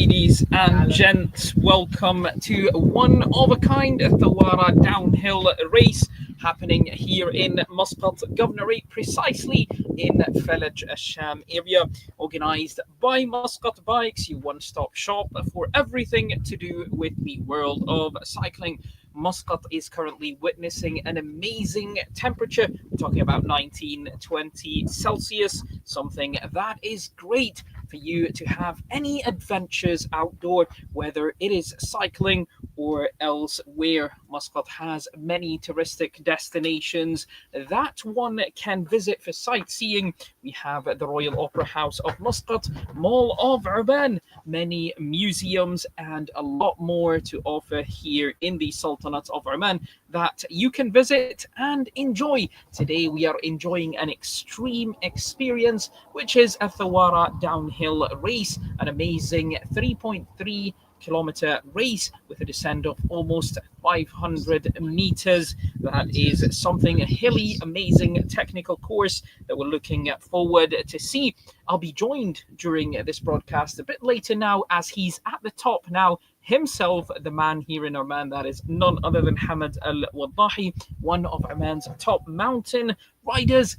Ladies and gents, welcome to one of a kind Thawarah downhill race happening here in Muscat Governorate, precisely in Felaj Sham area, organised by Muscat Bikes, your one-stop shop for everything to do with the world of cycling. Muscat is currently witnessing an amazing temperature. We're talking about 19, 20 Celsius, something that is great for you to have any adventures outdoor, whether it is cycling or elsewhere. Muscat has many touristic destinations that one can visit for sightseeing. We have the Royal Opera House of Muscat, Mall of Oman, many museums, and a lot more to offer here in the Sultanate of Oman that you can visit and enjoy. Today we are enjoying an extreme experience, which is a Thawarah downhill race, an amazing 3.3-kilometer race with a descent of almost 500 meters. That is something, a hilly, amazing technical course that we're looking forward to see. I'll be joined during this broadcast a bit later now, as he's at the top now himself, the man here in Oman. That is none other than Hamad Al Wadahi, one of Oman's top mountain riders.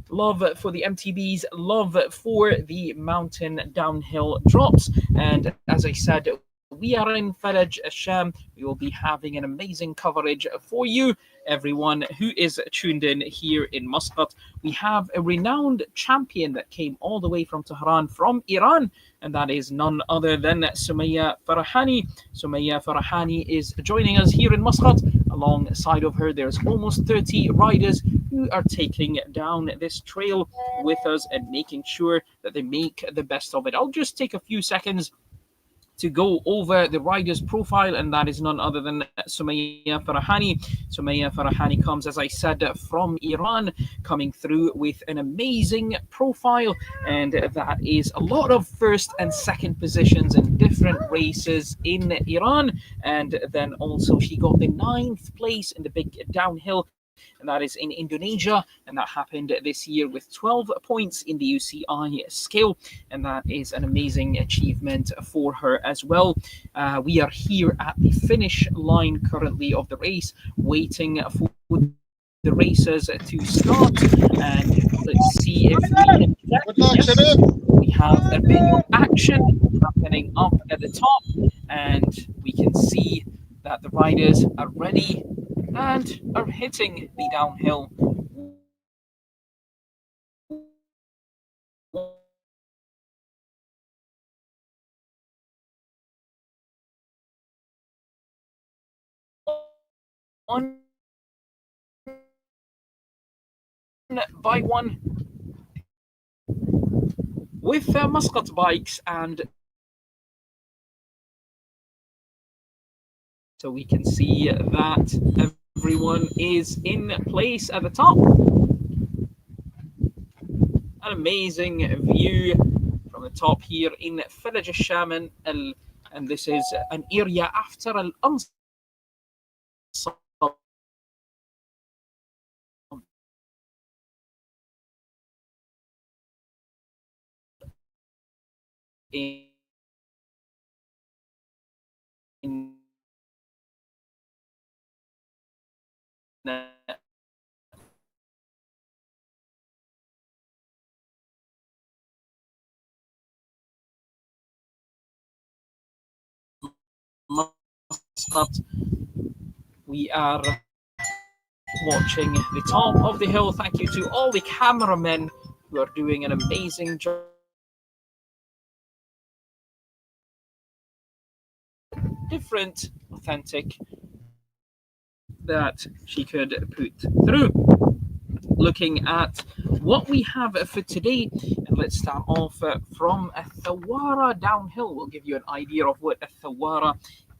Love for the MTBs, love for the mountain downhill drops. And as I said, we are in Felaj Sham. We will be having an amazing coverage for you, everyone who is tuned in here in Muscat. We have a renowned champion that came all the way from Tehran, from Iran, and that is none other than Sumaya Farahani. Sumaya Farahani is joining us here in Muscat. Alongside of her, there's almost 30 riders who are taking down this trail with us and making sure that they make the best of it. I'll just take a few seconds to go over the rider's profile, and that is none other than Sumaya Farahani. Sumaya Farahani comes, as I said, from Iran, coming through with an amazing profile, and that is a lot of first and second positions in different races in Iran. And then also she got the 9th place in the big downhill, and that is in Indonesia, and that happened this year with 12 points in the UCI scale, and that is an amazing achievement for her as well. We are here at the finish line currently of the race, waiting for the racers to start, and let's see if we can check. Yes, we have a bit of action happening up at the top, and we can see that the riders are ready and are hitting the downhill. One by one with Muscat Bikes, and so we can see that everyone is in place at the top. An amazing view from the top here in Felaj Shaman, and this is an area after Al-Ansar in Muscat. We are watching the top of the hill. Thank you to all the cameramen who are doing an amazing job. Different, authentic that she could put through. Looking at what we have for today, and let's start off from a Thawarah downhill. We'll give you an idea of what a Thawarah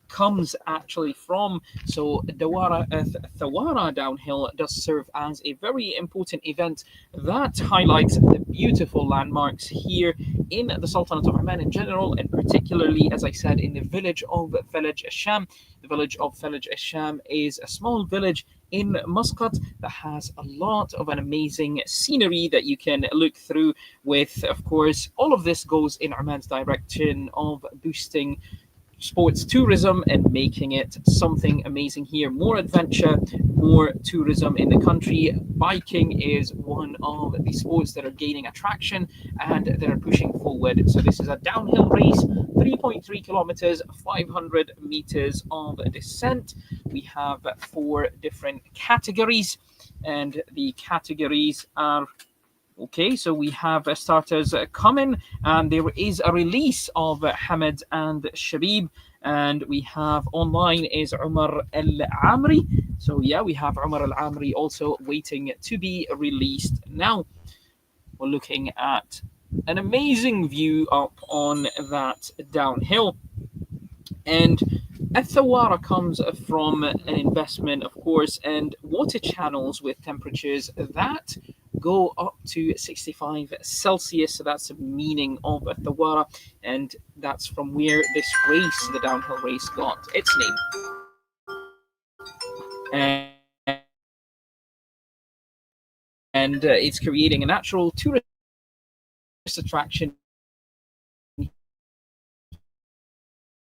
comes actually from. So Thawarah downhill does serve as a very important event that highlights the beautiful landmarks here in the Sultanate of Oman in general, and particularly, as I said, in the village of Village Asham. The village of Village Asham is a small village in Muscat that has a lot of an amazing scenery that you can look through with. Of course, all of this goes in Oman's direction of boosting sports tourism and making it something amazing here. More adventure, more tourism in the country. Biking is one of the sports that are gaining attraction and that are pushing forward. So this is a downhill race, 3.3 kilometers, 500 meters of descent. We have 4 different categories, and the categories are okay. So we have starters coming, and there is a release of Hamid and Shabib, and we have online is Umar Al Amri. So yeah, we have Umar Al Amri also waiting to be released now. We're looking at an amazing view up on that downhill. And Thawarah comes from an investment, of course, and water channels with temperatures that go up to 65 Celsius. So that's the meaning of Thawarah, and that's from where this race, the downhill race, got its name. And it's creating a natural tourist attraction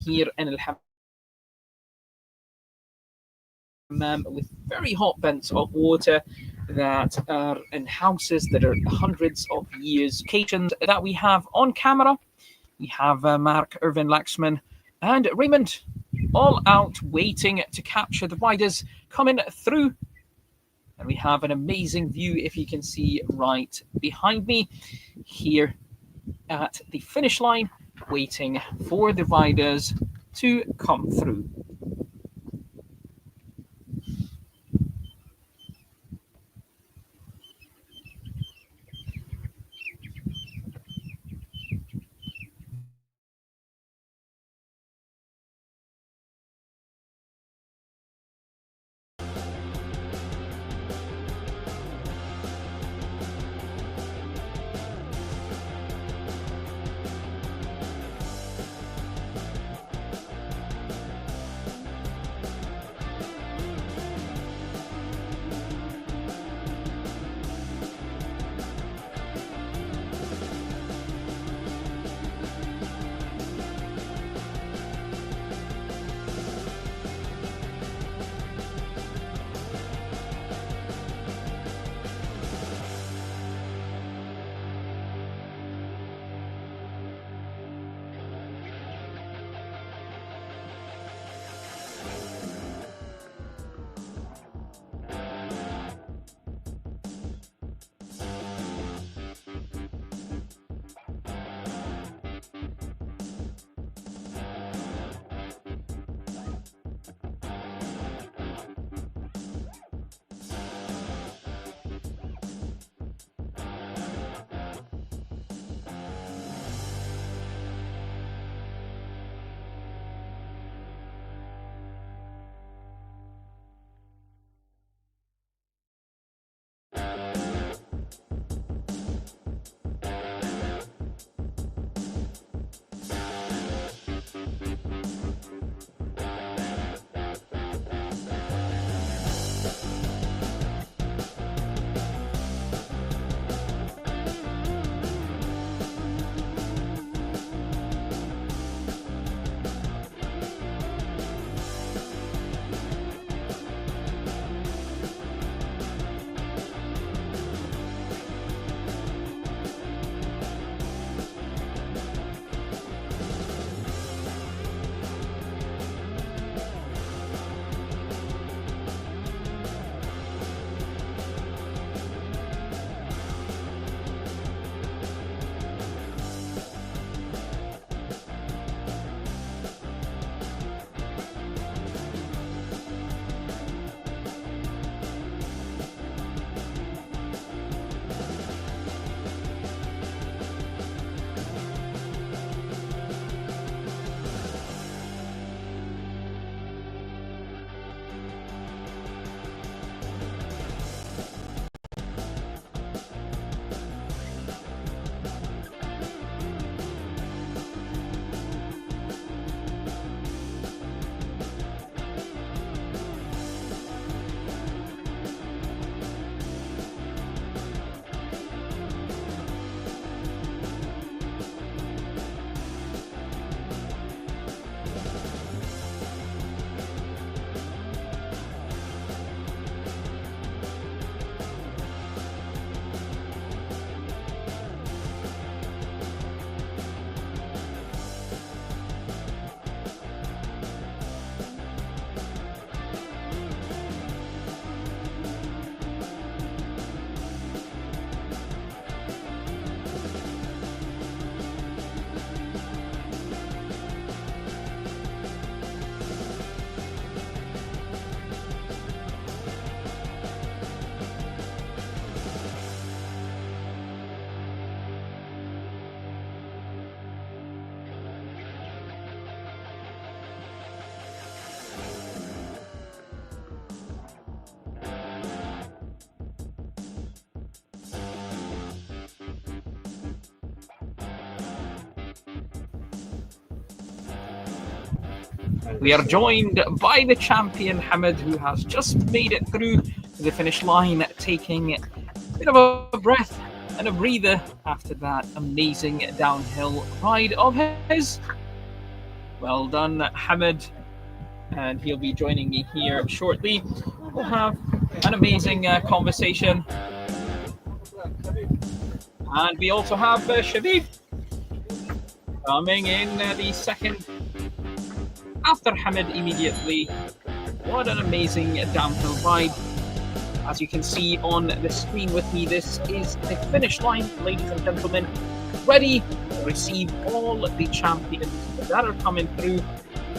here in Al Hammam, with very hot vents of water that are in houses that are hundreds of years. Locations that we have on camera, we have Mark, Irvin, Laxman, and Raymond all out waiting to capture the riders coming through. And we have an amazing view, if you can see right behind me, here at the finish line, waiting for the riders to come through. We are joined by the champion Hamid, who has just made it through to the finish line, taking a bit of a breath and a breather after that amazing downhill ride of his. Well done, Hamid. And he'll be joining me here shortly. We'll have an amazing conversation. And we also have Shabib coming in the second after Hamid immediately. What an amazing downhill ride. As you can see on the screen with me, this is the finish line, ladies and gentlemen, ready to receive all the champions that are coming through.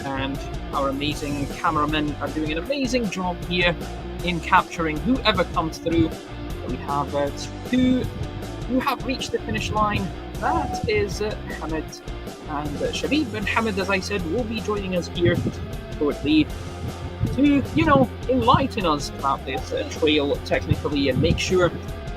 And our amazing cameramen are doing an amazing job here in capturing whoever comes through. We have two who have reached the finish line. That is Hamid and Shabib. And Hamid, as I said, will be joining us here shortly to, enlighten us about this trail technically and make sure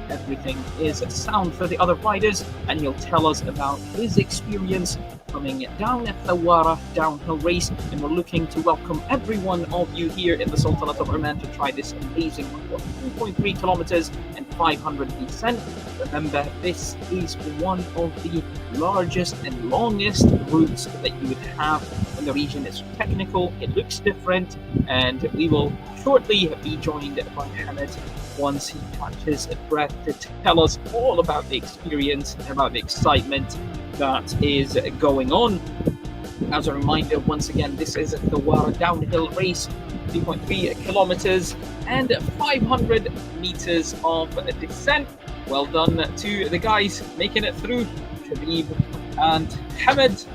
everything is sound for the other riders. And he'll tell us about his experience coming down at Thawarah downhill race. And we're looking to welcome every one of you here in the Sultanate of Oman to try this amazing 2.3 kilometers and 500 descent. Remember, this is one of the largest and longest routes that you would have in the region. It's technical, it looks different, and we will shortly be joined by Hamid once he catches a breath to tell us all about the experience and about the excitement that is going on. As a reminder, once again, this is a Thawarah downhill race, 3.3 kilometers and 500 meters of descent. Well done to the guys making it through, Shabib and Hamid,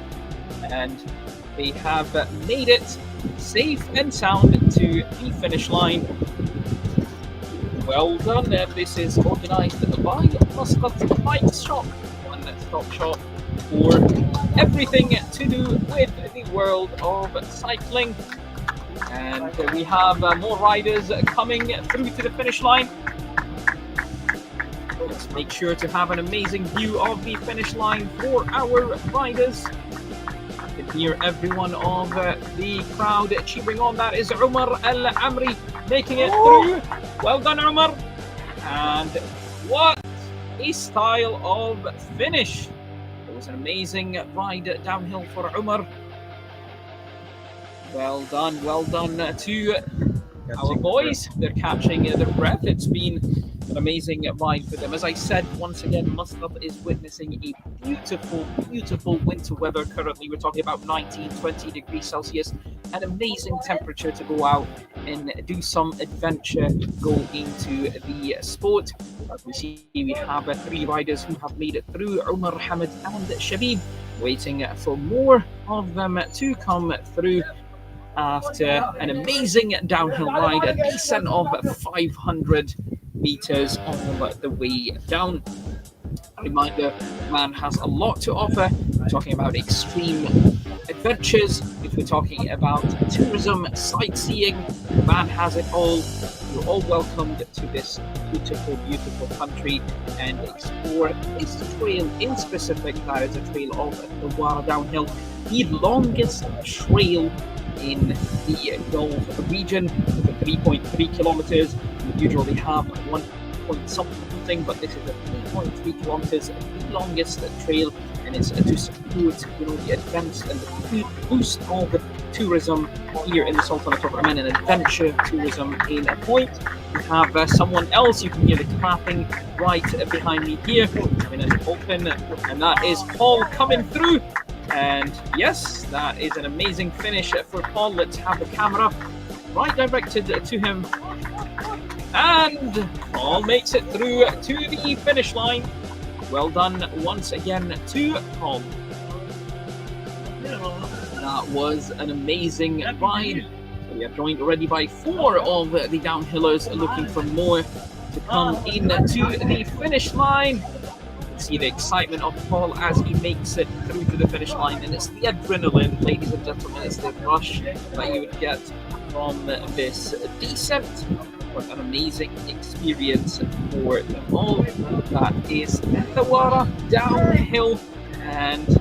and they have made it safe and sound to the finish line. Well done. This is organised by Muscat Bike Shop, one-stop shop for everything to do with the world of cycling. And we have more riders coming through to the finish line. Let's make sure to have an amazing view of the finish line for our riders. You can hear everyone of the crowd cheering on. That is Umar Al Amri making it through. Well done, Umar. And what a style of finish. It was an amazing ride downhill for Umar. Well done to our boys. They're catching their breath. It's been an amazing ride for them. As I said, once again, Muscat is witnessing a beautiful winter weather. Currently, we're talking about 19, 20 degrees Celsius. An amazing temperature to go out and do some adventure, go into the sport. As we see, we have three riders who have made it through, Umar, Hamid and Shabib, waiting for more of them to come through after an amazing downhill ride, a descent of 500 meters all the way down. A reminder, man has a lot to offer. We're talking about extreme adventures, if we're talking about tourism, sightseeing, man has it all. You're all welcomed to this beautiful country and explore this trail in specific. That is a trail of Thawarah downhill, the longest trail in the Gulf region, with 3.3 kilometers. We usually have 1 point something, but this is a 3.3 kilometers, the longest trail, and it's to support the advance and the boost of tourism here in the Sultanate of Oman, and adventure tourism in a point. We have someone else, you can hear the clapping right behind me here. When it's open, and that is Paul coming through. And yes, that is an amazing finish for Paul. Let's have the camera right directed to him. And Paul makes it through to the finish line. Well done once again to Paul. That was an amazing ride. We are joined already by 4 of the downhillers looking for more to come into the finish line. See the excitement of Paul as he makes it through to the finish line, and it's the adrenaline, ladies and gentlemen, it's the rush that you would get from this descent. What an amazing experience for them all. That is Thawarah downhill, and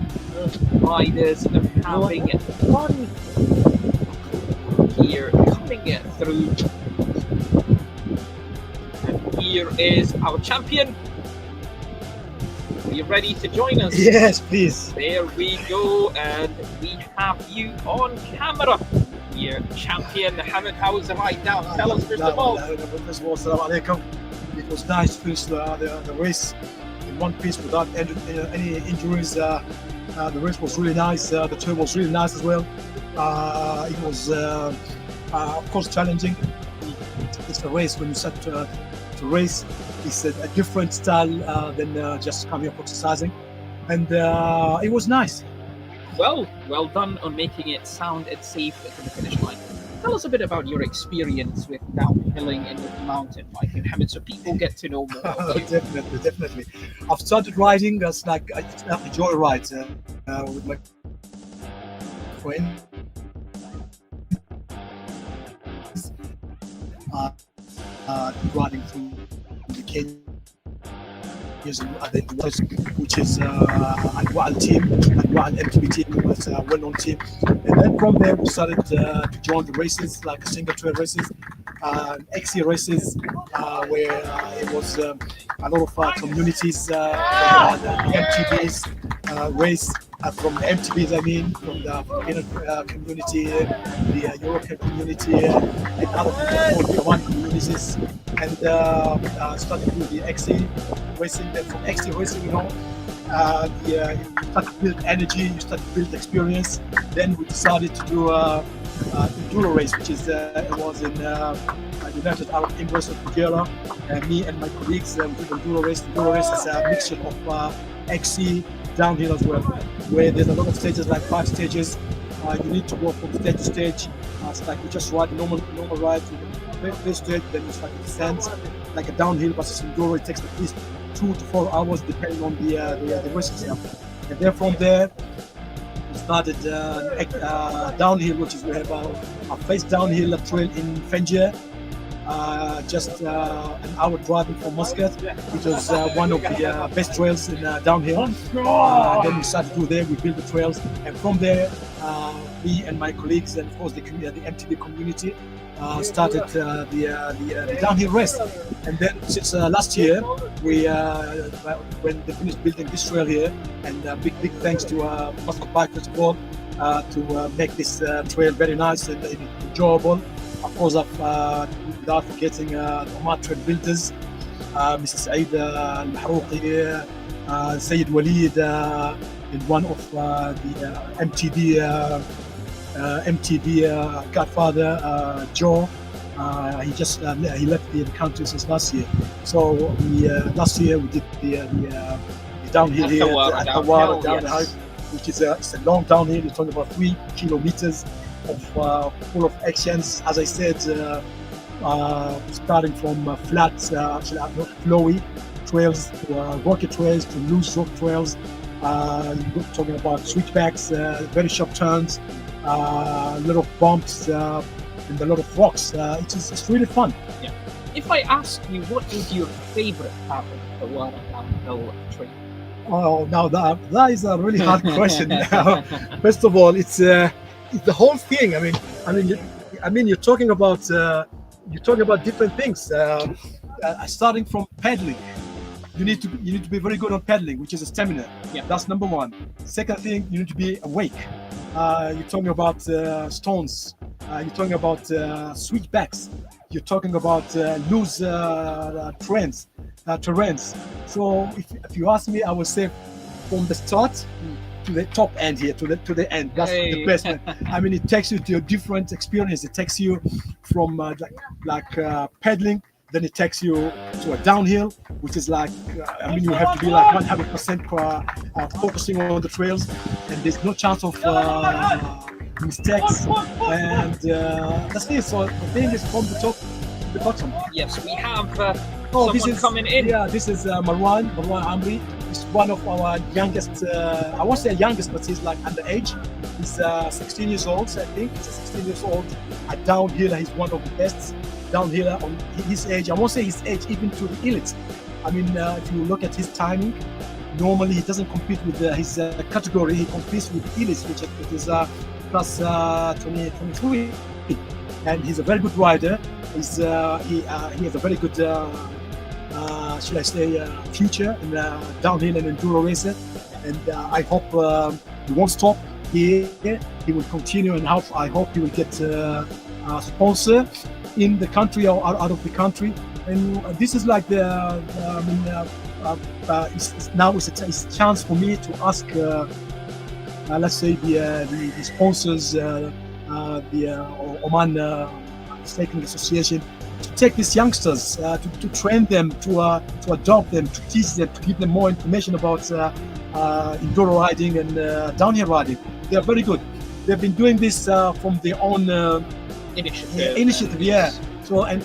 riders are having fun here coming through. And here is our champion. Are you ready to join us? Yes, please. There we go, and we have you on camera. Here, champion Hamid. How was the ride down? Tell us first of all. First of all, Assalamu alaikum. It was nice to finish the race in one piece without any injuries. The race was really nice. The turn was really nice as well. It was, of course, challenging. It's a race when you start to race. It's a different style than just coming up exercising, and it was nice. Well done on making it sound and safe to the finish line. Tell us a bit about your experience with downhilling and with mountain biking, Hamid, so people get to know more of you. Definitely. I've started riding as like a joyride with my friend. Riding through the Kenya, which is Anwa team, Anwa MTB team, was a well-known team. And then from there, we started to join the races, like single trail races, XC races, where it was a lot of communities, the MTBs race. From the MTBs, I mean, from the Filipino community, the European community, and other one communities, and started with the XC racing. Then from XC racing, you start to build energy, you start to build experience. Then we decided to do enduro race, which is it was in United Arab Emirates of Fujairah. Me and my colleagues we did enduro race. Enduro race is a mixture of XC downhill as well, where there's a lot of stages, like 5 stages. You need to go from stage to stage. It's like you just ride a normal ride to the first stage, then you start to descend like a downhill. Versus enduro, it takes at least 2 to 4 hours depending on the race itself. And then from there, we started downhill, which is we have a face downhill trail in Fenjer. Just an hour driving from Muscat, which was one of the best trails in downhill. Then we started to do there, we built the trails, and from there, me and my colleagues, and of course the MTB community, started the downhill race. And then since last year, we when they finished building this trail here, and big thanks to Muscat Bike Festival to make this trail very nice and enjoyable. Of course, without forgetting Oman Trail Builders, Mr. Saeed Al-Mahrouqi, Sayyid Walid, in one of the MTB godfather, Joe. He left the country since last year. So last year we did the downhill here at Thawarah downhill, which is it's a long downhill. You're talking about 3 kilometers of full of actions, as I said, starting from flat, flowy trails to rocky trails to loose rock trails. You're talking about switchbacks, very sharp turns, a lot of bumps, and a lot of rocks. It's really fun. Yeah. If I ask you, what is your favorite part of the Thawarah downhill trail? Oh, now that is a really hard question. First of all, it's the whole thing. I mean, you're talking about different things. Starting from paddling, you need to be very good on paddling, which is a stamina. Yeah. That's number one. Second thing, you need to be awake. You're talking about stones. You're talking about switchbacks. You're talking about loose terrains. So if you ask me, I would say from the start to the top end here, to the end. That's the best. I mean, it takes you to a different experience. It takes you from paddling, then it takes you to a downhill, which is like, you have to be like 100% focusing on the trails, and there's no chance of mistakes. And that's it. So the thing is from the top to the bottom. Yes, we have someone coming in. Yeah, this is Marwan Amri. He's one of our youngest, I won't say youngest, but he's like underage. He's 16 years old, so I think. He's 16 years old. At downhill, he's one of the best downhiller on his age. I won't say his age, even to the elite. I mean, if you look at his timing, normally he doesn't compete with his category. He competes with elites, which is plus 23. and he's a very good rider. He has a very good should I say future in downhill and enduro racing, and I hope he won't stop here. He will continue, and I hope he will get a sponsor in the country or out of the country. And this is like I mean, now it's a chance for me to ask, let's say the sponsors, the Oman Cycling Association, to take these youngsters, to train them, to adopt them, to teach them, to give them more information about enduro riding and downhill riding. They are very good. They've been doing this from their own initiative. Yeah. So and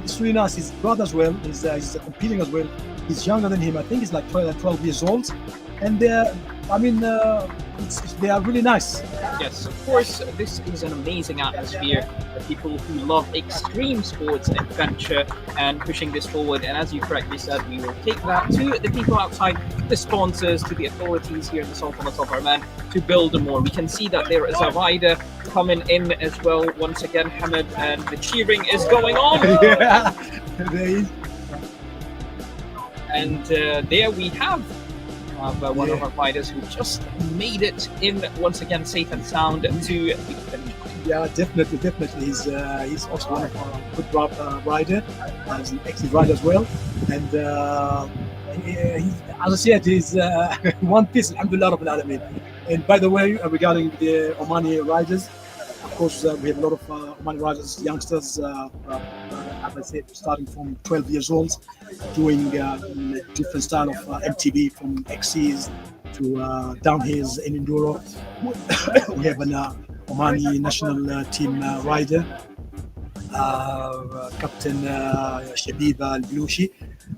it's really nice. His brother as well is competing as well. He's younger than him. I think he's like 12 years old, and they're, I mean, they are really nice. Yes, of course, this is an amazing atmosphere for people who love extreme sports, adventure, and pushing this forward. And as you correctly said, we will take that to the people outside, the sponsors, to the authorities here in the Sultanate of Oman to build more. We can see that there is a rider coming in as well. Once again, Hamid, and the cheering is going on. Yeah, there is. And there we have one of our riders who just made it in once again safe and sound to the finish. Yeah, definitely. He's also one of our good rider. He's an excellent rider as well, and as I said, he's one piece. Alhamdulillah Rabbil Alameen. And by the way, regarding the Omani riders, of course, we have a lot of Omani riders, youngsters, as I said, starting from 12 years old, doing different style of MTB, from XCs to downhills in enduro. We have an Omani national team rider, Captain Shabib Al-Blushi.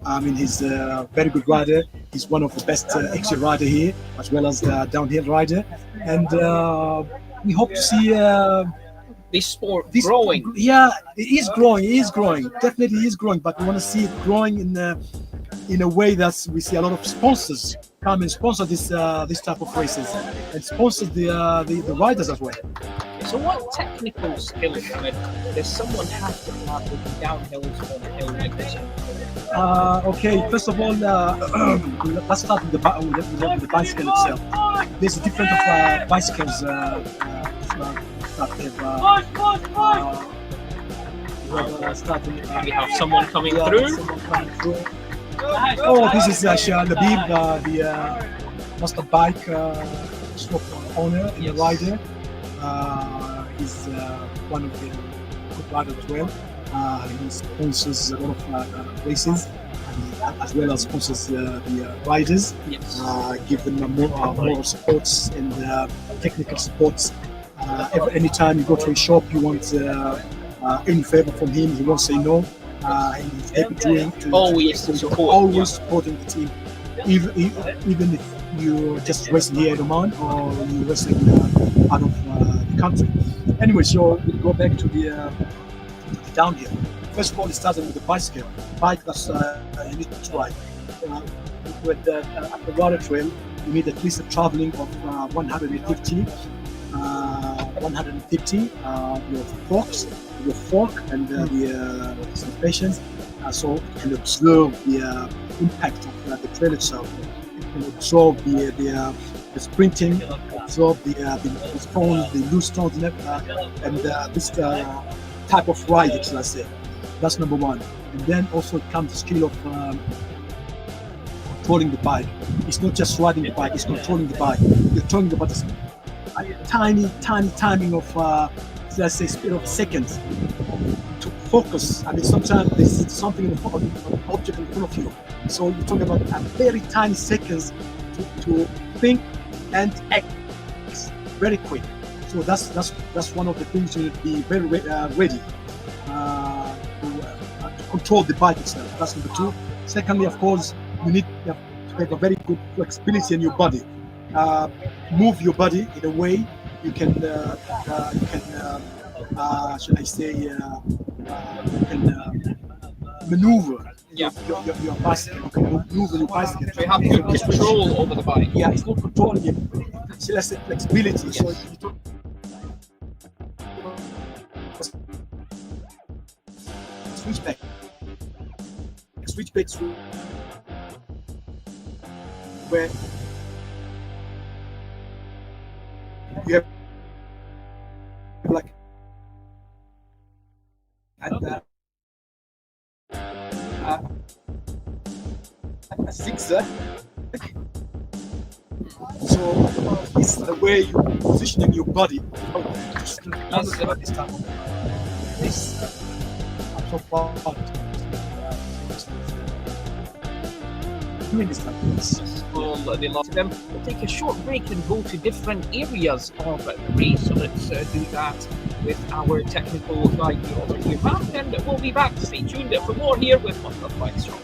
I mean, he's a very good rider. He's one of the best XC rider here, as well as downhill rider. And we hope to see this sport growing. Yeah, it is growing. It is growing. Definitely is growing. But we want to see it growing in a way that we see a lot of sponsors come and sponsor this type of races, and sponsor the riders as well. So what technical skills does someone have to have with the downhills on a hill like this? Okay, first of all, let's start with the bicycle itself. There's a different of bicycles that we have someone coming through. Oh, this is Labib, the master bike shop owner and the rider. He's one of the good riders as well. He sponsors a lot of races, as well as sponsors the riders. Yes. Give them more supports and technical supports. Anytime you go to a shop, you want any favor from him, he won't say no. And he's happy to always support. Always supporting the team, even if you're just racing here at Oman or you're racing out of the country. Anyway, so we'll go back to the downhill. First of all, it started with the bicycle. Bike that's you need to ride. With the Thawarah trail, you need at least a traveling of 150. 150 your fork and the suspensions, so it can absorb the impact of the trail itself. It can absorb the sprinting, absorb the stones, the loose stones, and this type of ride, shall I say. That's number one. And then also it comes the skill of controlling the bike. It's not just riding the bike; it's controlling the bike. You're turning the bike a tiny timing of let's say speed of seconds to focus. I mean, sometimes there's something in front of you, an object in front of you, so you're talking about a very tiny seconds to think and act very quick. So that's one of the things you need to be very ready to control the bike itself. That's number two. Secondly, of course, you have to have a very good flexibility in your body. Move your body in a way you can should I say you can maneuver your bicycle. You can maneuver your bicycle. So you have good control over the bike. Yeah, it's not controlling it. So let's say flexibility. Yes. So you switchbacks where you have like a, a zigzag. So it's the way you positioning your body. Just That's it. this type of this so far. Doing this like this. They love them. We'll take a short break and go to different areas of the race. So let's do that with our technical guide over here, Matt, and we'll be back. Stay tuned for more here with Muscat Bike Strong.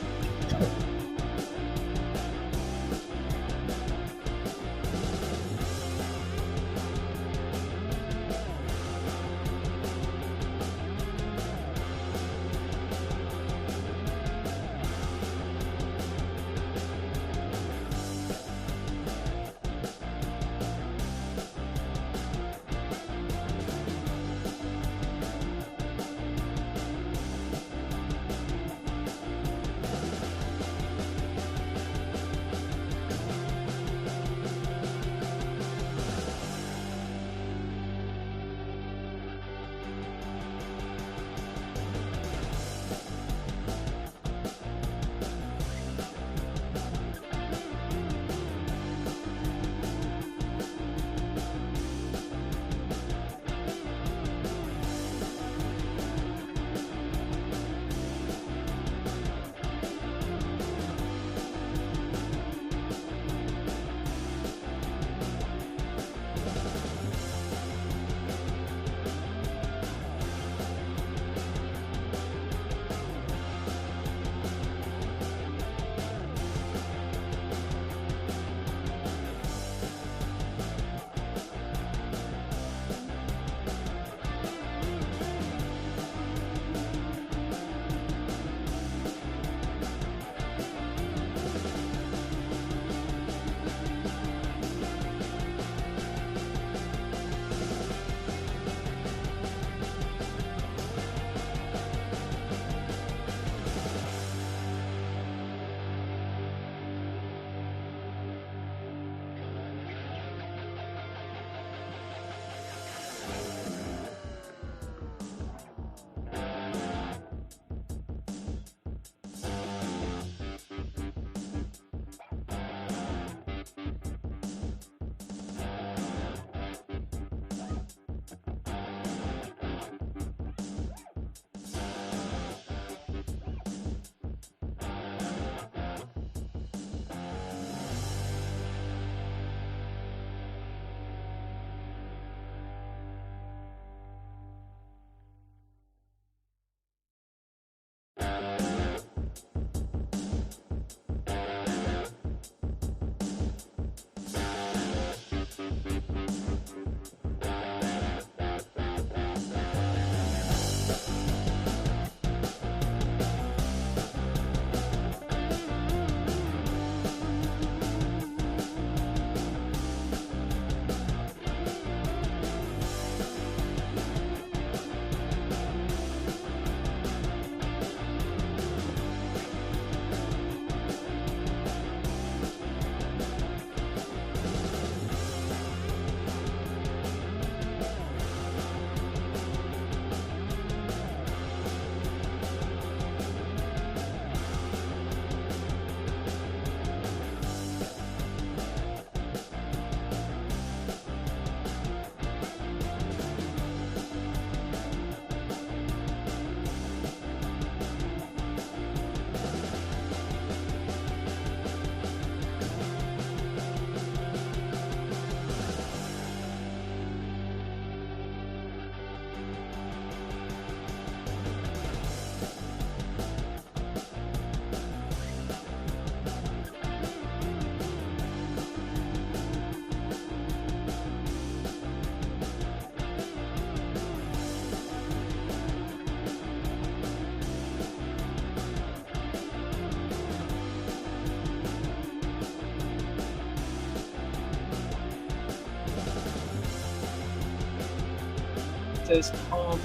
Of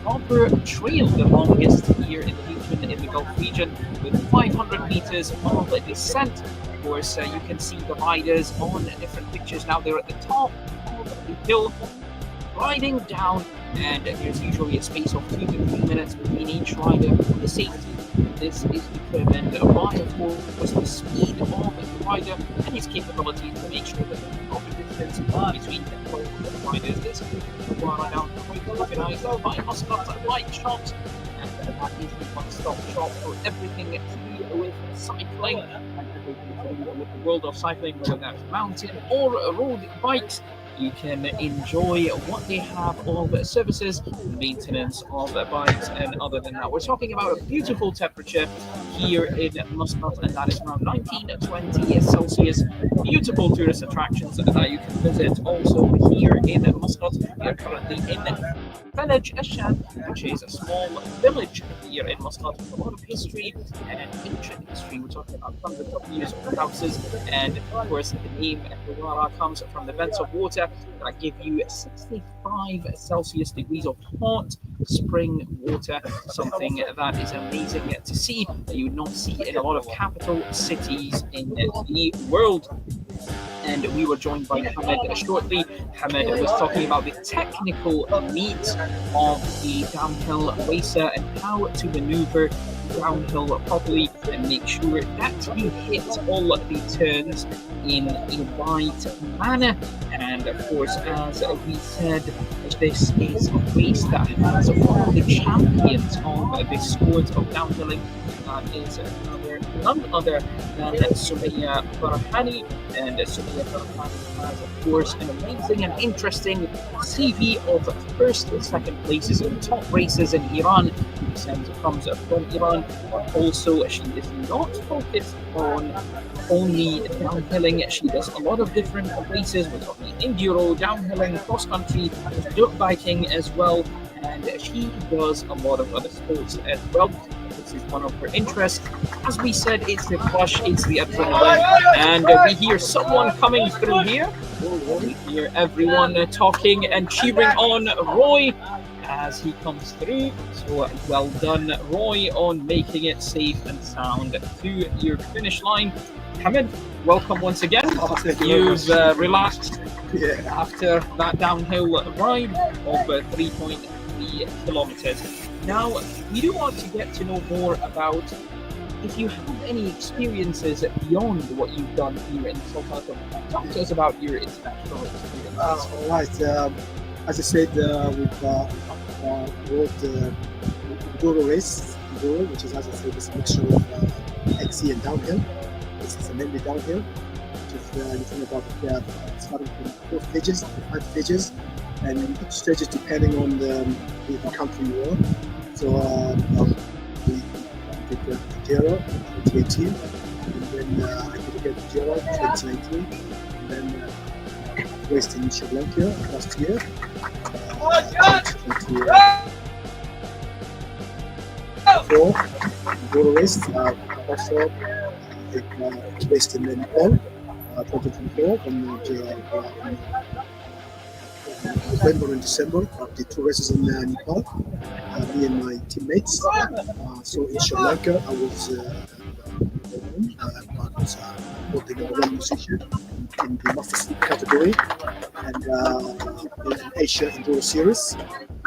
proper trail, the longest here in the region, in the Gulf region, with 500 meters of descent. Of course, you can see the riders on different pictures now. They're at the top of the hill, riding down, and there's usually a space of 2 to 3 minutes between each rider for the safety. This is determined by, of course, the speed of the rider and his capability to make sure that the proper distance between the riders is Thawarah down organised by Muscat Bike Shops, and that is the one-stop shop for everything to do with cycling and everything to do with the world of cycling, whether that's mountain or road bikes. You can enjoy what they have of services, maintenance of bikes, and other than that, we're talking about a beautiful temperature here in Muscat, and that is around 19 to 20 Celsius. Beautiful tourist attractions that you can visit also here in Muscat. We are currently in village Ashan, which is a small village here in Muscat with a lot of history and ancient history. We're talking about hundreds of years of houses, and of course, the name Thawarah comes from the vents of water that give you 65 Celsius degrees of hot spring water, something that is amazing to see that you would not see in a lot of capital cities in the world. And we were joined by Hamed shortly. Hamed was talking about the technical needs of the downhill racer and how to maneuver downhill properly and make sure that you hit all the turns in a right manner. And of course, as we said, this is a race that has one of the champions of the sport of downhilling. That is none other than Sumaya Farahani. And Sumaya Farahani has, of course, an amazing and interesting CV of first and second places in top races in Iran. She comes from Iran, but also she is not focused on only downhilling. She does a lot of different races. We're talking enduro, downhilling, cross country, dirt biking as well, and she does a lot of other sports as well. This is one of her interests. As we said, it's the crush, it's the adrenaline, and we hear someone coming through here. We hear everyone talking and cheering on Roy as he comes through. So well done, Roy, on making it safe and sound to your finish line. Hamed, welcome once again. You've relaxed after that downhill ride of 3.3 kilometers. Now, we do want to get to know more about if you have any experiences beyond what you've done here in Sultanate. Talk to us about your international experience. All right. As I said, we've rode enduro race, which is, as I said, it's a mixture of XC and downhill. This is mainly downhill, which is you're talking about starting from 4 stages to 5 stages, and each stage is depending on the country you are. So we did Thawarah 2018, and then I did again Thawarah 2019, and then raced in Sri Lanka last year. 2024 enduro race. Also raced in Nepal 2024 from November and December. The 2 races in Nepal, me and my teammates. So in Sri Lanka, I was holding the number 1 position in the Master Sleep category, and in Asia Enduro Series,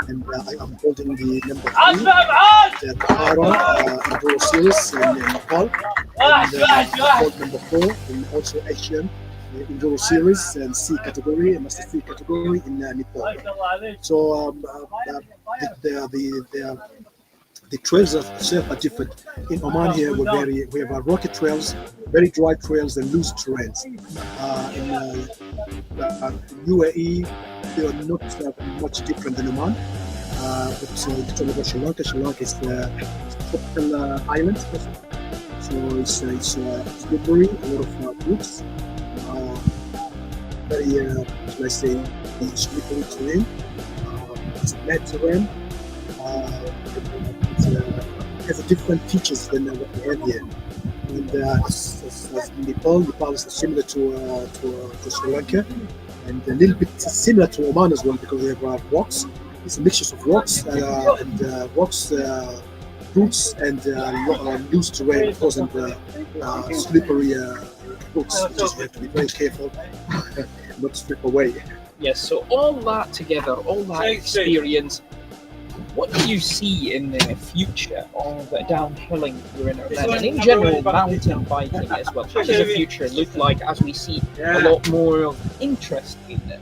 and I am holding the number 3, the Thawarah Enduro Series in Nepal, and I hold number 4 in also Asian Enduro Series and C category and Master C category in Nepal. So the trails itself are different. In Oman here, we have rocky trails, very dry trails, and loose terrains. In UAE, they are not much different than Oman. But talking about Sri Lanka, Sri Lanka is a tropical island, so it's slippery, a lot of roots, very, should I say, slippery terrain. It's flat terrain. It has different features than what we have here. And as Nepal is similar to Sri Lanka, and a little bit similar to Oman as well, because we have rocks. it's a mixture of rocks and rocks, roots, and loose terrain, of course, and slippery roots, which is you have to be very careful not to slip away. Yes, so all that together, all that experience, what do you see in the future of downhilling here in Ireland, and in general mountain biking as well? What does the future look like as we see a lot more of interest in it?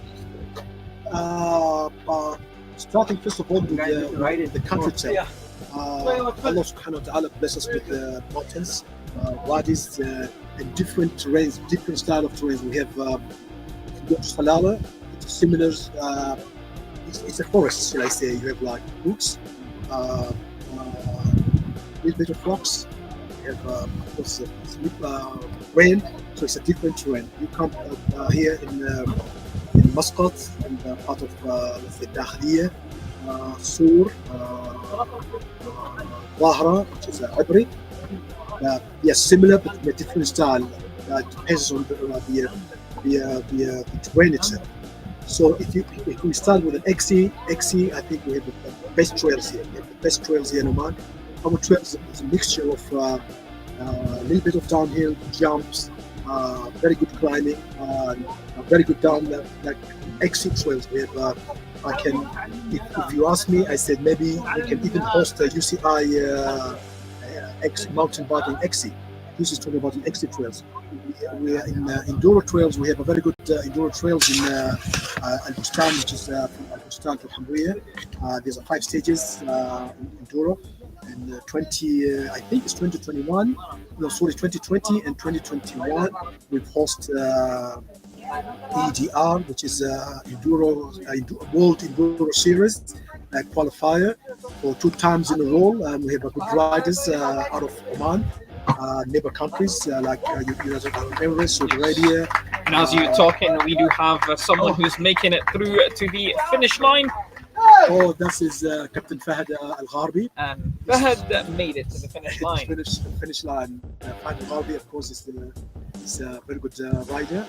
Starting first of all with the country itself. Allah subhanahu wa ta'ala bless us with mountains, wadis, and different terrains, different style of terrains. We have Thawarah, it's similar. It's a forest, shall I say? You have like roots, a little bit of rocks. You have of course rain, so it's a different terrain. You come here in Muscat, in part of let's say Dakhliya, Sur, Thawarah, which is Abri. Yes, similar but in a different style. Depends on the terrain itself. So if we start with an XC, I think we have the best trails here. We have the best trails here in Oman. Our trails is a mixture of a little bit of downhill jumps, very good climbing, very good down like XC trails. We have. I can, if you ask me, I said maybe we can even host a UCI X mountain biking XC. This is talking about the XC trails. We are in enduro trails. We have a very good enduro trails in Al Bustan, which is from Al Bustan to Hamriya. There's 5 stages in enduro, and 20, I think it's 2021. No, sorry, 2020 and 2021. We've hosted EDR, which is World Enduro Series qualifier for 2 times in a row. We have good riders out of Oman. Neighbor countries like United Arab Emirates, Saudi Arabia. And as you're talking, we do have someone who's making it through to the finish line. Oh, this is Captain Fahad Al Gharbi. And Fahad made it to the finish line. Finish line. Fahad Al Gharbi, of course, is a very good rider,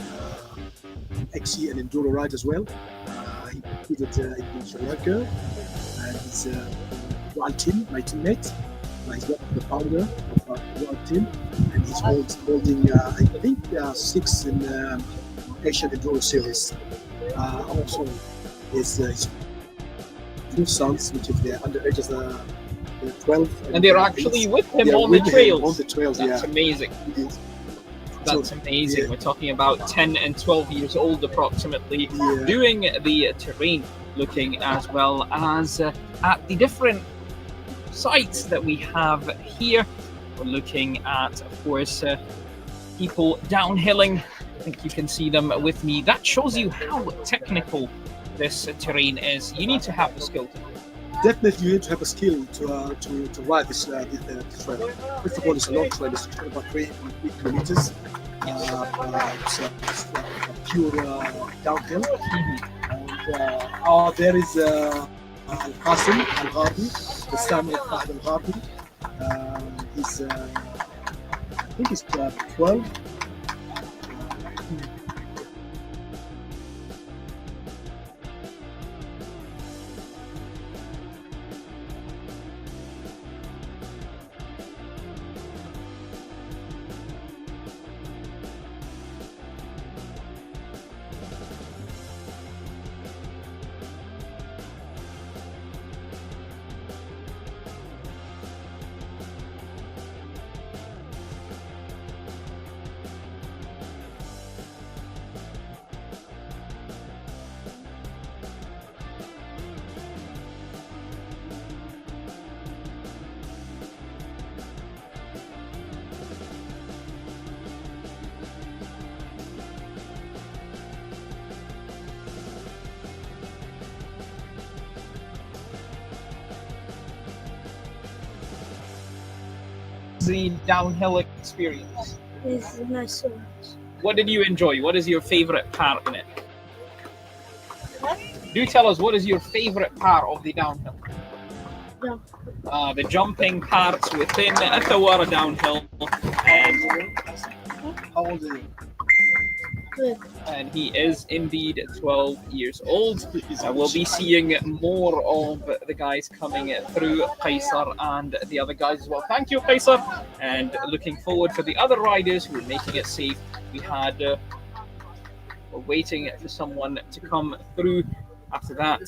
XC and enduro rider as well. He competed in Sri Lanka, and he's my teammate. He's the founder of our team, and he's holding I think 6 in Asian Enduro Series. Also, his 2 sons, which is the underages 12, and they're actually with him on the trails. On the trails, That's amazing. That's amazing. We're talking about 10 and 12 years old approximately, doing the terrain, looking as well as at the different sites that we have here. We're looking at, of course, people downhilling. I think you can see them with me. That shows you how technical this terrain is. You need to have the skill to do it. Definitely, you need to have a skill to ride this trail. First of all, it's a long trail. It's about 3 kilometers. It's a pure downhill. And there is Al-Qasim Al-Gharbi, the son of Fahd Al-Gharbi. He's, I think he's 12. The downhill experience? It's nice so much. What did you enjoy? What is your favorite part in it? Do tell us, what is your favorite part of the downhill? Jump. The jumping parts within Thawarah downhill. And How old are you? Good. And he is indeed 12 years old. We'll be seeing more of the guys coming through, Qaisar and the other guys as well. Thank you, Qaisar. And looking forward for the other riders who are making it safe. We're waiting for someone to come through after that.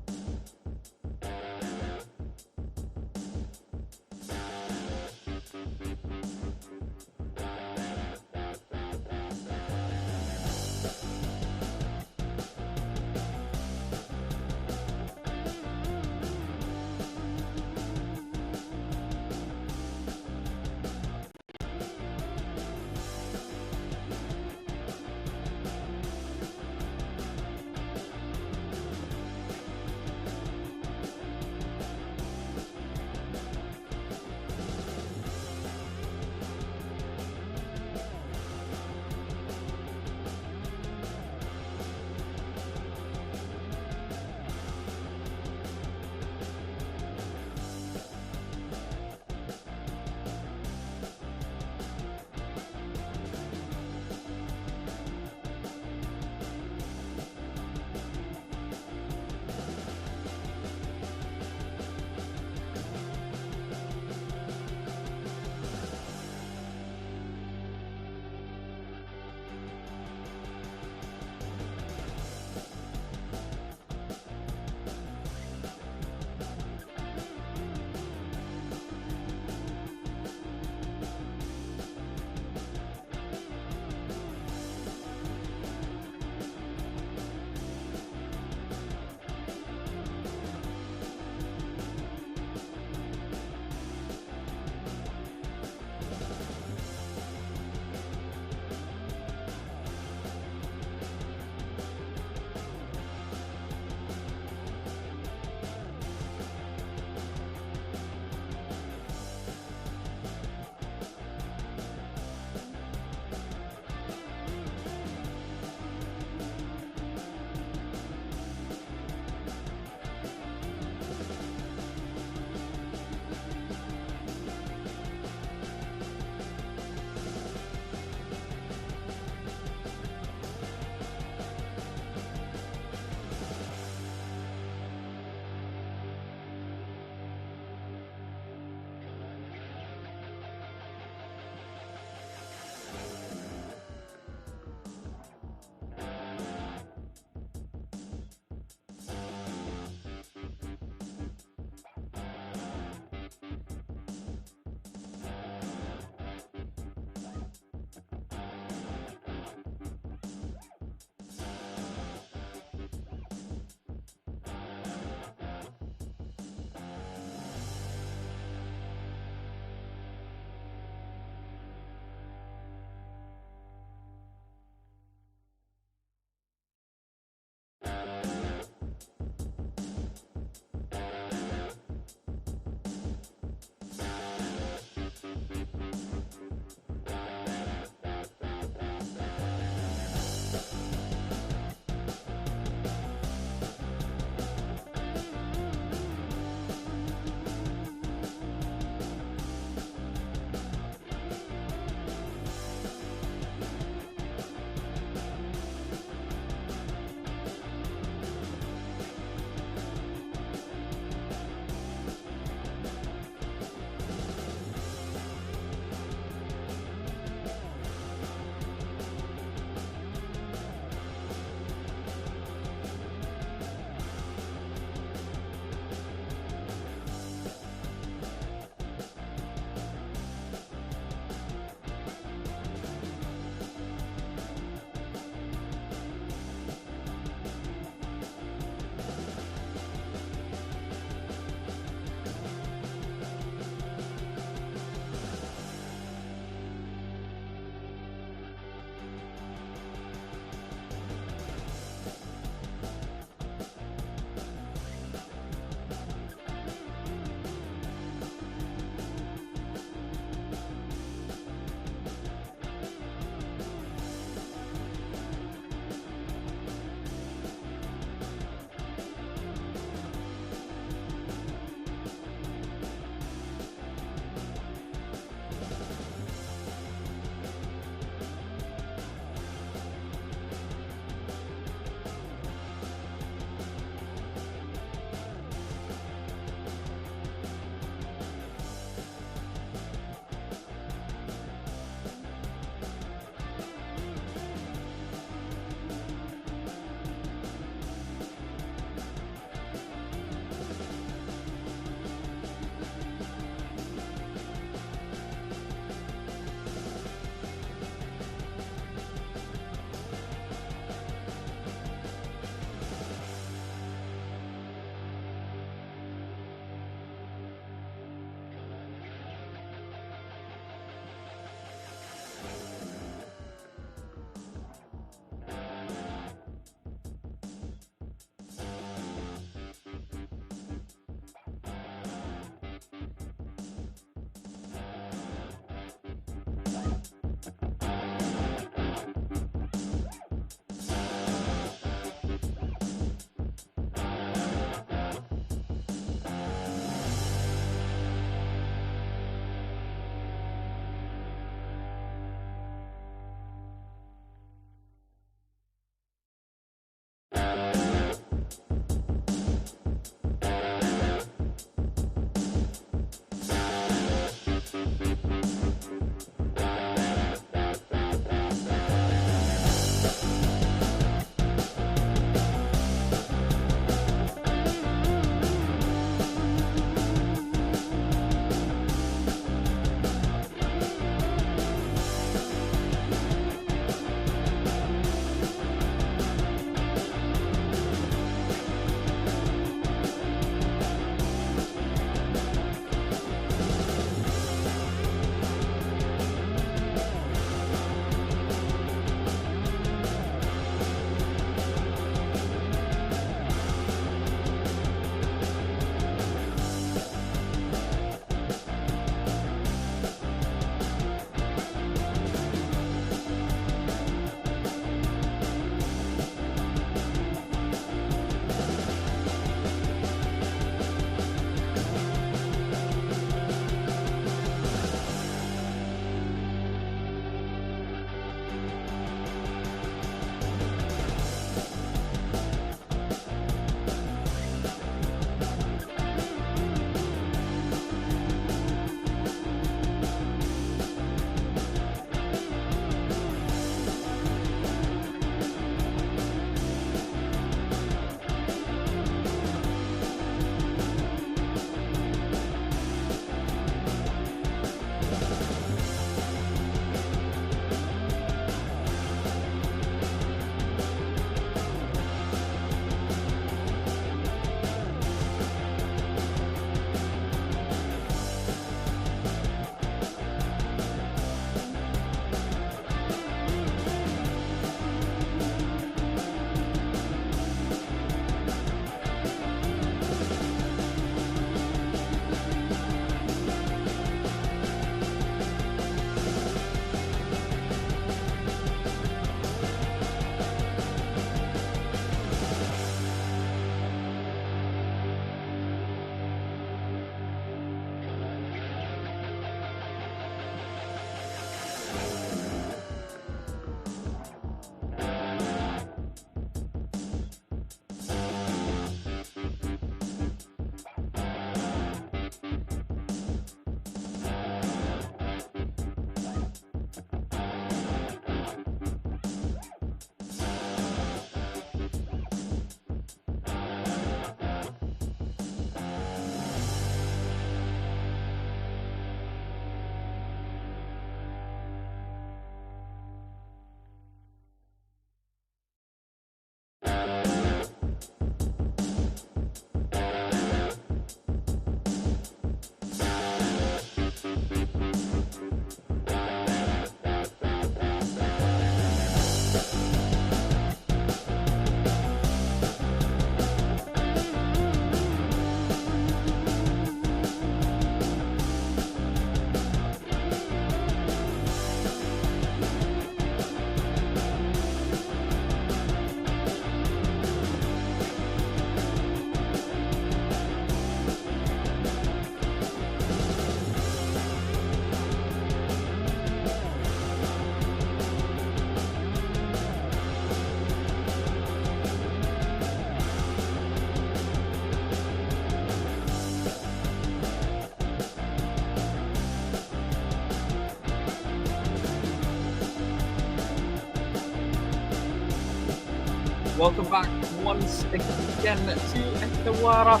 Welcome back once again to Thawarah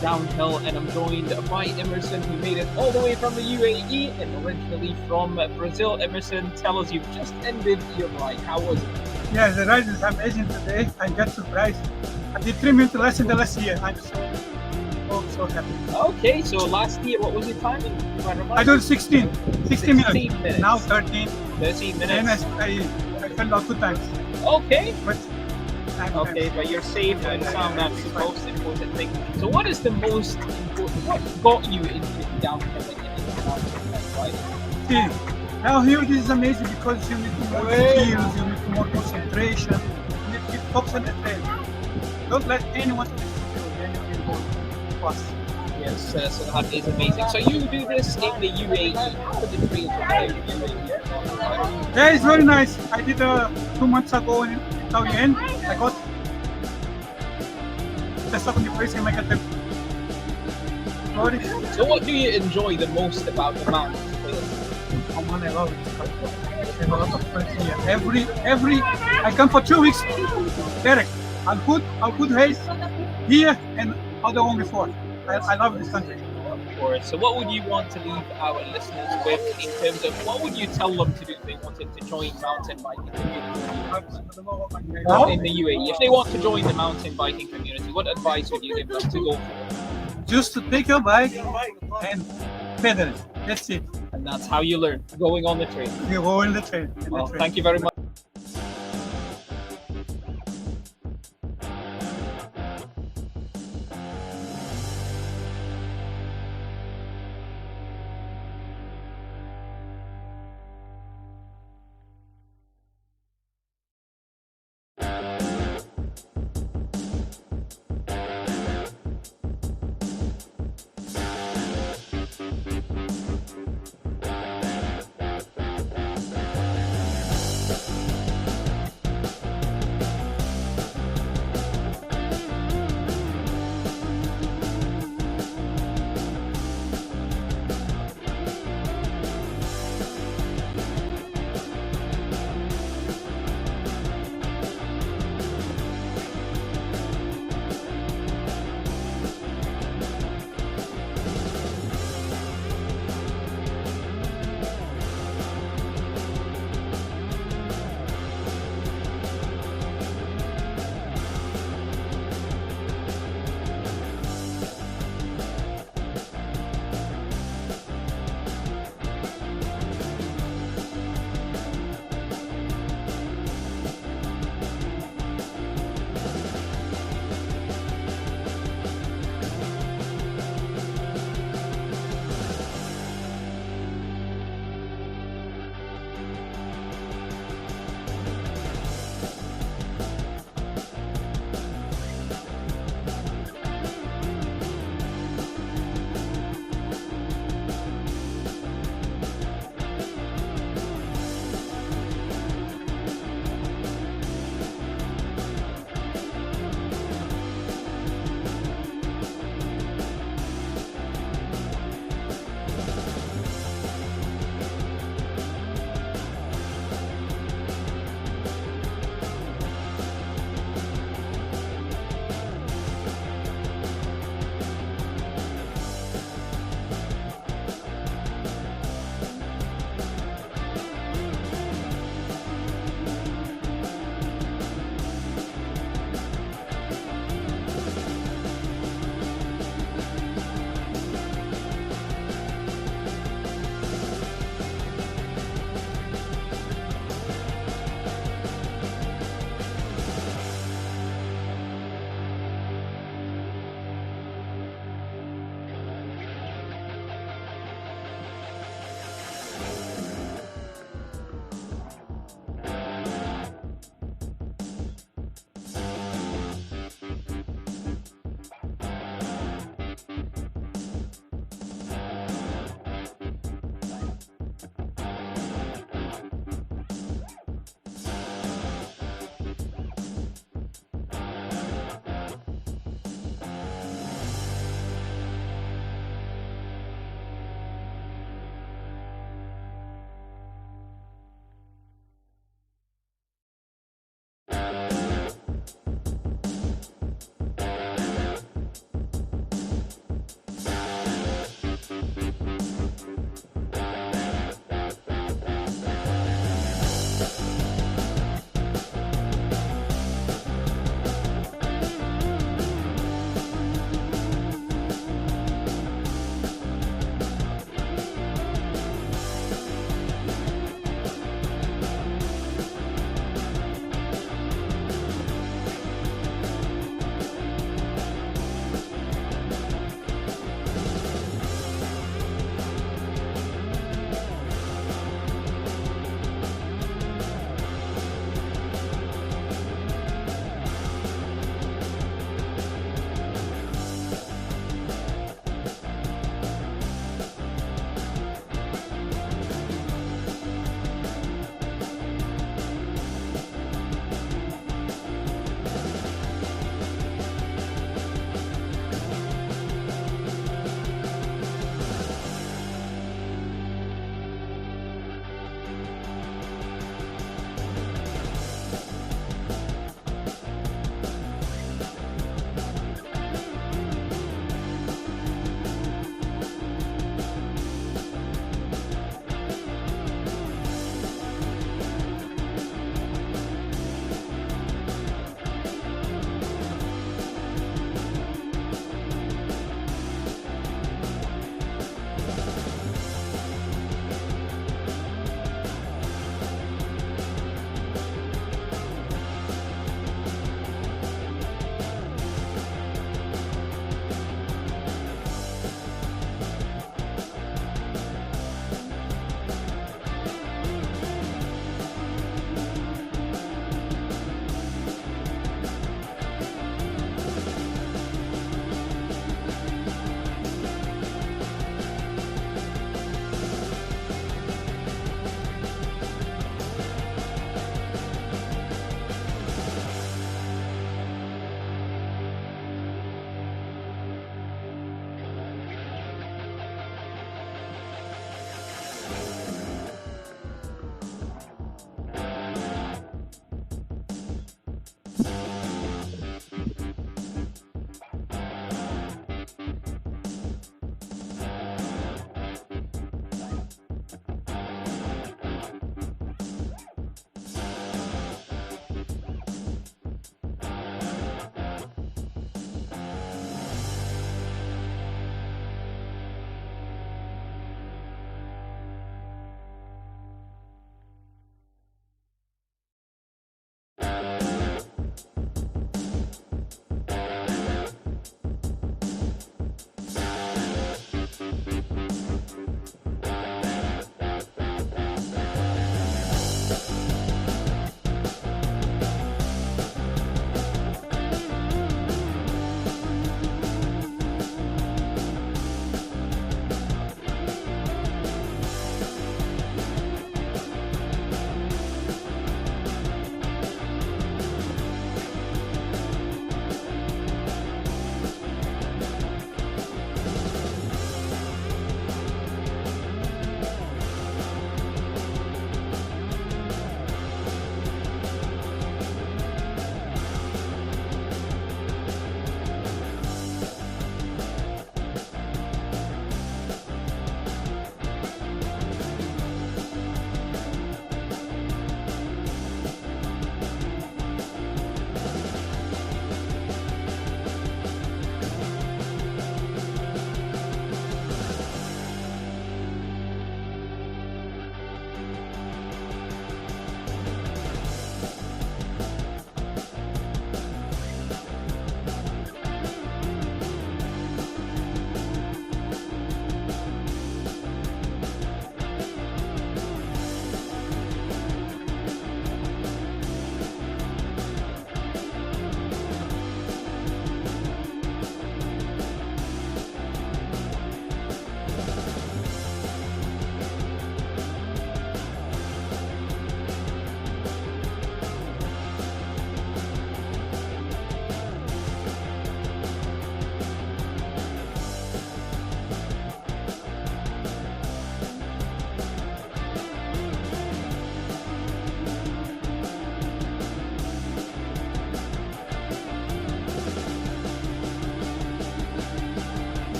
downhill, and I'm joined by Emerson, who made it all the way from the UAE and originally from Brazil. Emerson, tell us, you've just ended your ride. How was it? Yeah, the ride is amazing today. I got surprised. I did 3 minutes less than the last year. I'm so happy. Okay, so last year, what was your timing? I did 16 minutes. Now 13. 13 minutes. And I fell down 2 times. Okay. But but you're safe and sound. That's the most important thing. So what is the most important, what got you into downhill and into mountain bike riding? See, now here this is amazing because you need more skills, you need more concentration, you need to keep focused on the trail. Don't let anyone then you can go fast. Yes, so that is amazing. So you do this in the UAE. How did the trails in the UAE? Yeah, it's very nice. I did 2 months ago in Thawarah. I got the second place and I got the glory. So what do you enjoy the most about the mountains? Oh man, I love it. I have a lot of friends here. Every I come for 2 weeks. Direct. I'll put race here and other one before. I love this country. Of course. So what would you want to leave our listeners with in terms of what would you tell them to do if they wanted to join mountain biking community in the UAE? If they want to join the mountain biking community, what advice would you give them to go for? Just to take your bike and pedal. That's it. And that's how you learn, going on the trail. You go in the trail. Well, thank you very much.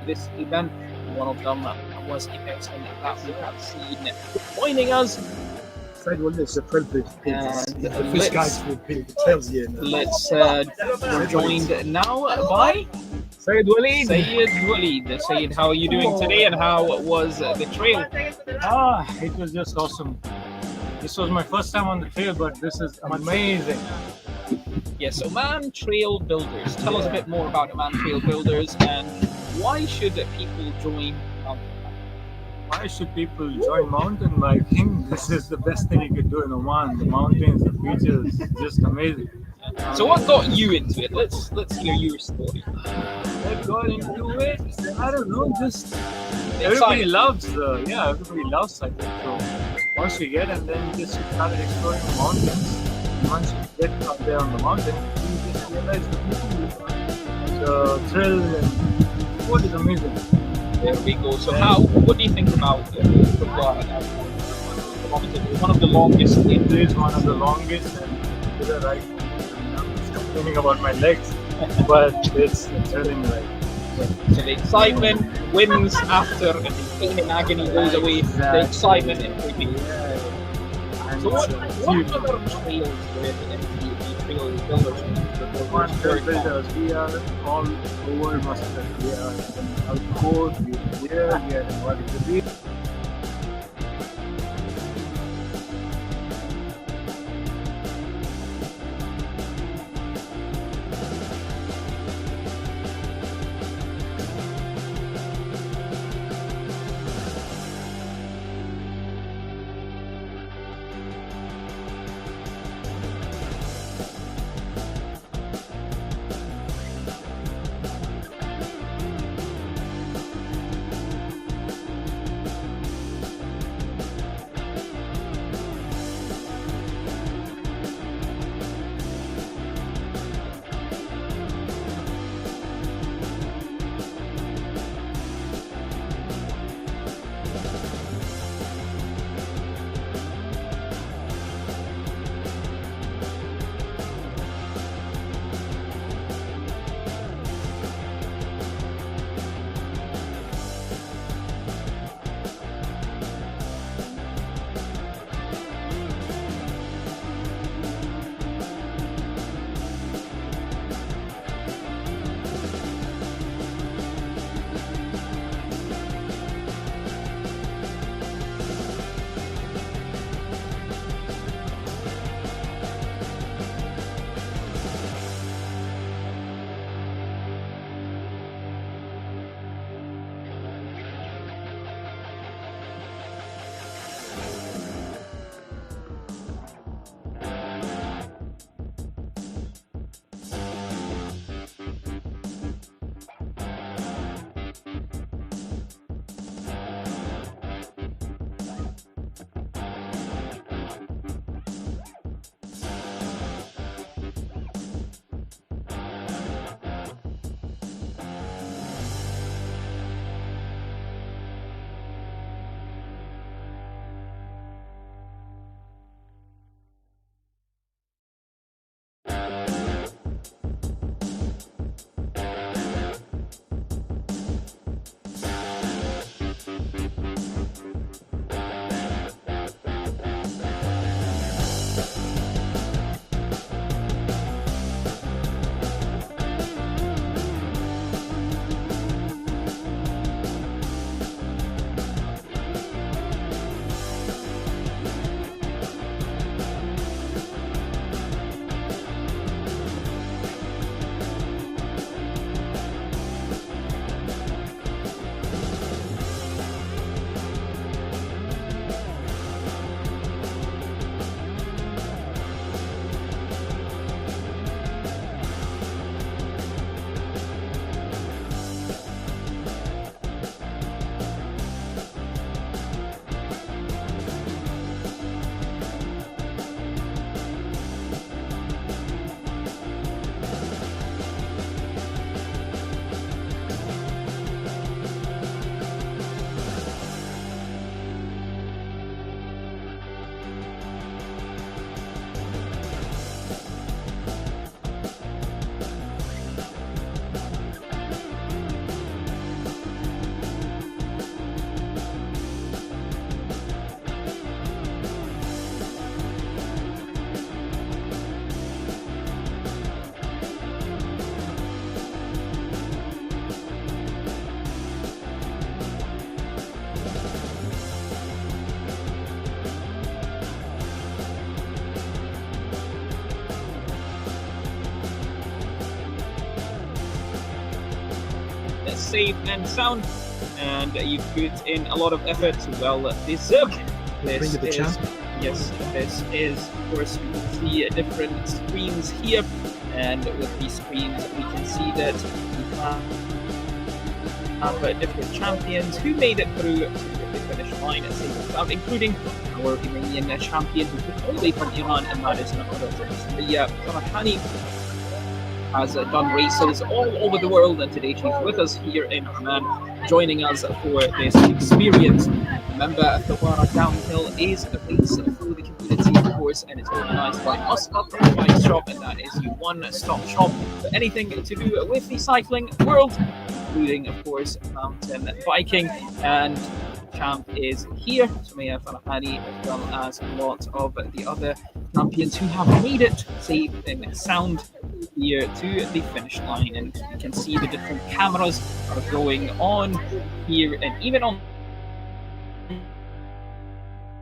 this event. One of them was a person that we have seen joining us. Said, well, it's a 12 pages. And The fish guys will be details here. Let's we're joined now by Sayyid Walid. Sayyid Walid. Sayyid, how are you doing today, and how was the trail? It was just awesome. This was my first time on the trail, but this is amazing. Yes, Oman Trail Builders. Tell us a bit more about Oman Trail Builders, and why should people join mountain biking? Why should people join mountain biking? This is the best thing you could do in Oman. The mountains, the beaches, just amazing. So what got you into it? Let's hear your story. I got into it. I don't know. Just everybody loves cycling. So once you get, and then you just started exploring the mountains. And once you get up there on the mountain, you just realize the people, the thrill and food is amazing. There we go. So what do you think about Thawarah now? One of the longest in It is one of the longest, and to the right. I'm just complaining about my legs, but it's a thrilling ride. So the excitement wins after the pain and agony goes away. The excitement is moving. And So what it's other trails were the trail builders? one trail builders, we are all over Muscat. We are in Alcor, we are here, we are in Wadi. safe and sound, and you put in a lot of effort. Well deserved. This Bring the is, champ. yes, this is, of course, we can see different screens here, and with these screens we can see that we have different champions who made it through to the finish line at safe and sound, including our Iranian champion who took all the way from Iran, and that is none other than Thawarah has done races all over the world, and today she's with us here in Oman, joining us for this experience. Remember, Thawarah Downhill is a race for the community, of course, and it's organised by Muscat Bike Shop, and that is your one-stop shop for anything to do with the cycling world, including, of course, mountain biking. And champ is here, Sumaya Farahani, as well as a lot of the other champions who have made it safe and sound here to the finish line. And you can see the different cameras that are going on here, and even on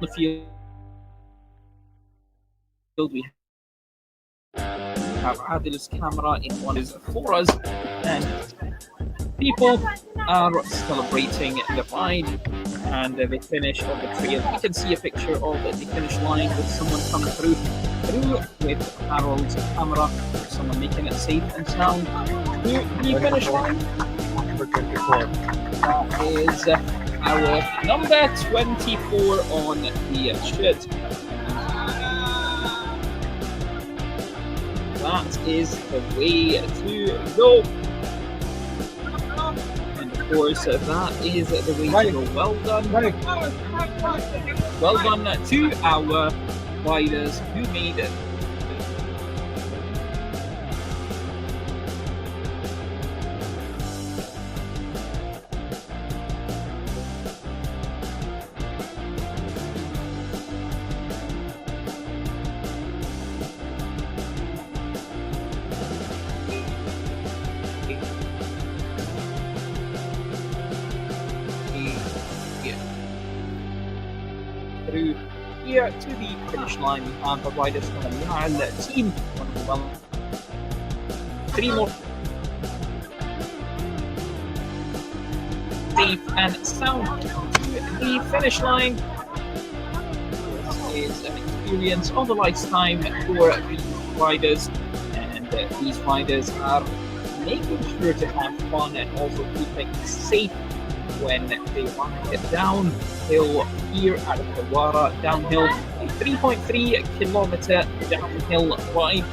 the field we have Adil's camera in one is for us, and people are celebrating the ride and the finish of the trail. You can see a picture of the finish line with someone coming through with Harold's camera, someone making it safe and sound to the finish line. Number 24. That is our number 24 on the shirt. That is the way to go. Of course, that is the way to go. Well done. Well done to our riders who made it. Through here to the finish line, we have the riders from the Al team. Three more safe and sound to the finish line. This is an experience of a lifetime for these riders, and these riders are making sure to have fun and also keeping safe when they ride downhill here at Thawarah Downhill. A 3.3 kilometer downhill ride,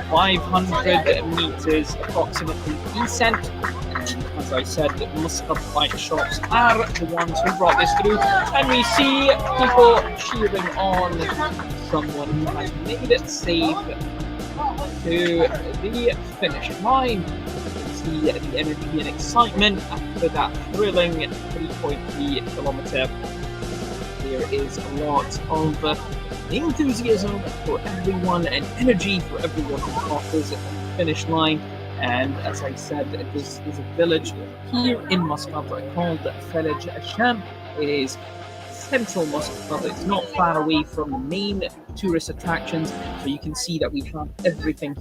500 meters approximately descent. And as I said, Muscat Bike Shops are the ones who brought this through, and we see people cheering on someone who has made it safe to the finish line. See the energy and excitement after that thrilling 3.3 kilometer. There is a lot of enthusiasm for everyone and energy for everyone who crosses the finish line. And as I said, this is a village here in Muscat called Felaj Sham. It is central Muscat. It's not far away from the main tourist attractions, so you can see that we have everything